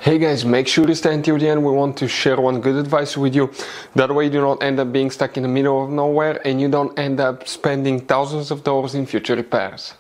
Hey guys, make sure to stay until the end. We want to share one good advice with you. That way you do not end up being stuck in the middle of nowhere and you don't end up spending thousands of dollars in future repairs.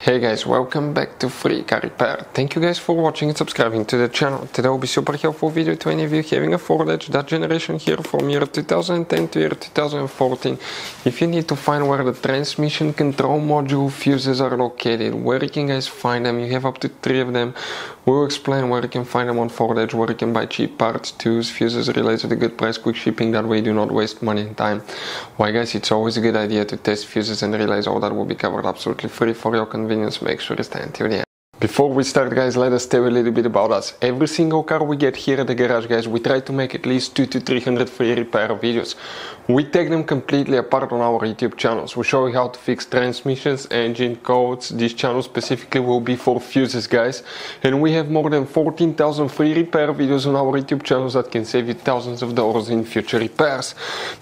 Hey guys, welcome back to Free Car Repair. Thank you guys for watching and subscribing to the channel. Today will be super helpful video to any of you having a Ford Edge, that generation here from year 2010 to year 2014. If you need to find where the transmission control module fuses are located, where you can guys find them, you have up to 3 of them. We'll explain where you can find them on Ford Edge, where you can buy cheap parts, tools, fuses, relays at a good price, quick shipping, that way you do not waste money and time. Why guys, it's always a good idea to test fuses and relays. All that will be covered absolutely free for your convenience. Make sure to stay until the end. Before we start guys, let us tell you a little bit about us. Every single car we get here at the garage guys, we try to make at least 200 to 300 free repair videos. We take them completely apart on our YouTube channels. We show you how to fix transmissions, engine codes. This channel specifically will be for fuses guys. And we have more than 14,000 free repair videos on our YouTube channels that can save you thousands of dollars in future repairs.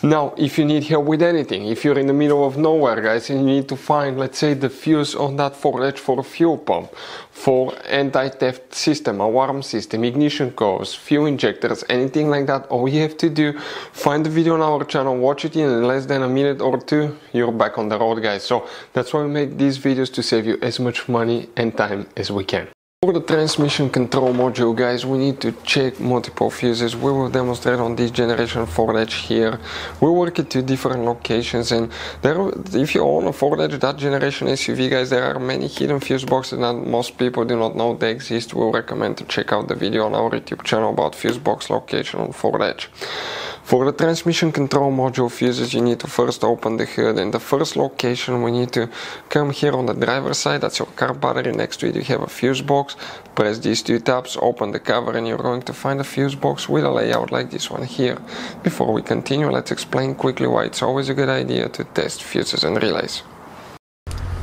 Now, if you need help with anything, if you're in the middle of nowhere guys and you need to find, let's say, the fuse on that Ford Edge for a fuel pump, for anti-theft system, alarm system, ignition codes, fuel injectors, anything like that, all you have to do, find the video on our channel, watch it in less than a minute or two, you're back on the road guys. So that's why we make these videos, to save you as much money and time as we can. For the transmission control module guys, we need to check multiple fuses. We will demonstrate on this generation Ford Edge here. We work at 2 different locations, and if you own a Ford Edge, that generation SUV guys, there are many hidden fuse boxes that most people do not know they exist. We'll recommend to check out the video on our YouTube channel about fuse box location on Ford Edge. For the transmission control module fuses, you need to first open the hood, and the first location we need to come here on the driver's side. That's your car battery. Next to it you have a fuse box. Press these 2 tabs, open the cover, and you're going to find a fuse box with a layout like this one here. Before we continue, let's explain quickly why it's always a good idea to test fuses and relays.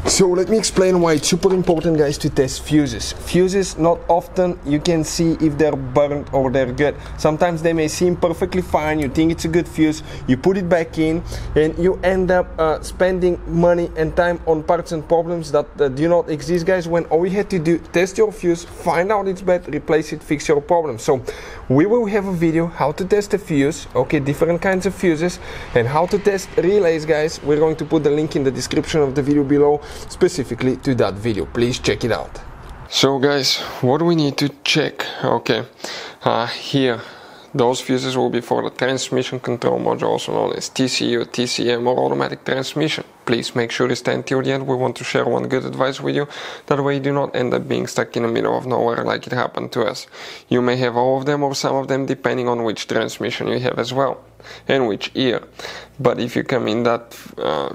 So let me explain why it's super important guys to test fuses. Fuses, not often you can see if they're burnt or they're good. Sometimes they may seem perfectly fine, you think it's a good fuse, you put it back in and you end up spending money and time on parts and problems that do not exist guys, when all you had to do, test your fuse, find out it's bad, replace it, fix your problem. So we will have a video how to test a fuse, okay, different kinds of fuses, and how to test relays guys. We're going to put the link in the description of the video below specifically to that video. Please check it out. So guys, what do we need to check? Okay, here those fuses will be for the transmission control module, also known as TCU, TCM, or automatic transmission. Please make sure to stay until the end. We want to share one good advice with you. That way you do not end up being stuck in the middle of nowhere like it happened to us. You may have all of them or some of them depending on which transmission you have as well and which year. But if you come in that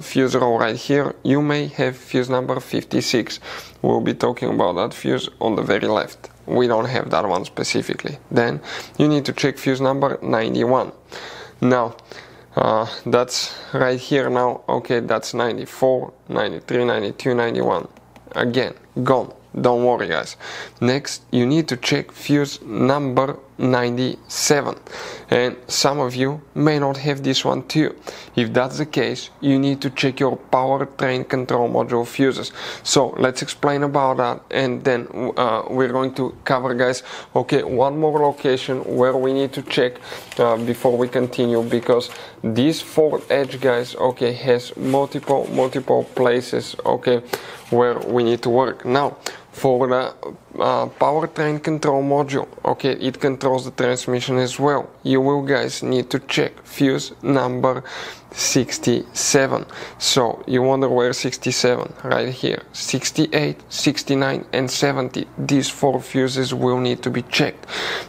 fuse row right here, you may have fuse number 56. We'll be talking about that fuse on the very left. We don't have that one specifically. Then you need to check fuse number 91. Now that's right here now. Okay, that's 94, 93, 92, 91. Again, gone. Don't worry guys. Next you need to check fuse number 97, and some of you may not have this one too. If that's the case, you need to check your powertrain control module fuses. So let's explain about that, and then we're going to cover guys, okay, one more location where we need to check before we continue, because this Ford Edge guys, okay, has multiple places, okay, where we need to work. Now for the powertrain control module, okay, it controls the transmission as well. You will guys need to check fuse number 67. So you wonder where 67? Right here. 68, 69 and 70. These 4 fuses will need to be checked.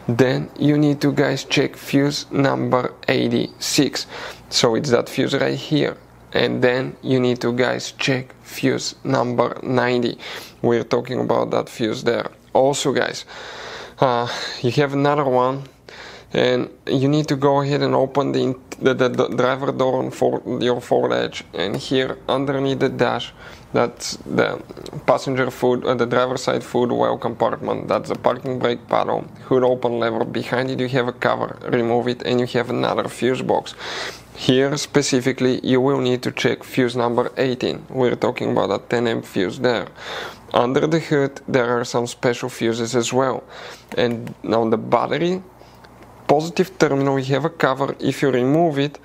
Then you need to guys check fuse number 86. So it's that fuse right here. And then you need to guys check fuse number 90. We're talking about that fuse there. Also guys, you have another one, and you need to go ahead and open the driver door on your Ford Edge, and here underneath the dash, that's the passenger food, the driver side food well compartment. That's the parking brake paddle, hood open lever. Behind it you have a cover, remove it and you have another fuse box. Here specifically you will need to check fuse number 18. We're talking about a 10 amp fuse there. Under the hood there are some special fuses as well. And on the battery positive terminal you have a cover. If you remove it,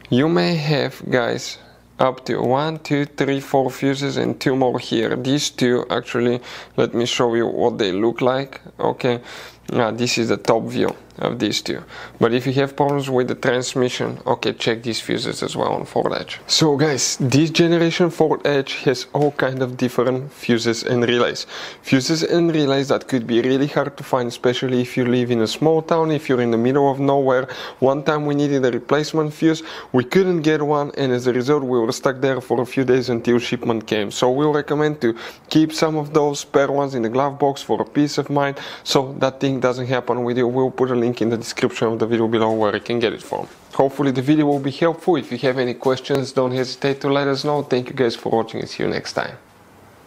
you may have, guys, up to 1, 2, 3, 4 fuses and 2 more here. These two actually, let me show you what they look like. Okay, this is the top view of these two. But if you have problems with the transmission, okay, check these fuses as well on Ford Edge. So guys, this generation Ford Edge has all kind of different fuses and relays. Fuses and relays that could be really hard to find, especially if you live in a small town, if you're in the middle of nowhere. One time we needed a replacement fuse, we couldn't get one, and as a result we were stuck there for a few days until shipment came. So we'll recommend to keep some of those spare ones in the glove box for a peace of mind, so that thing doesn't happen with you. We'll put a link in the description of the video below where you can get it from. Hopefully the video will be helpful. If you have any questions, don't hesitate to let us know. Thank you guys for watching and see you next time.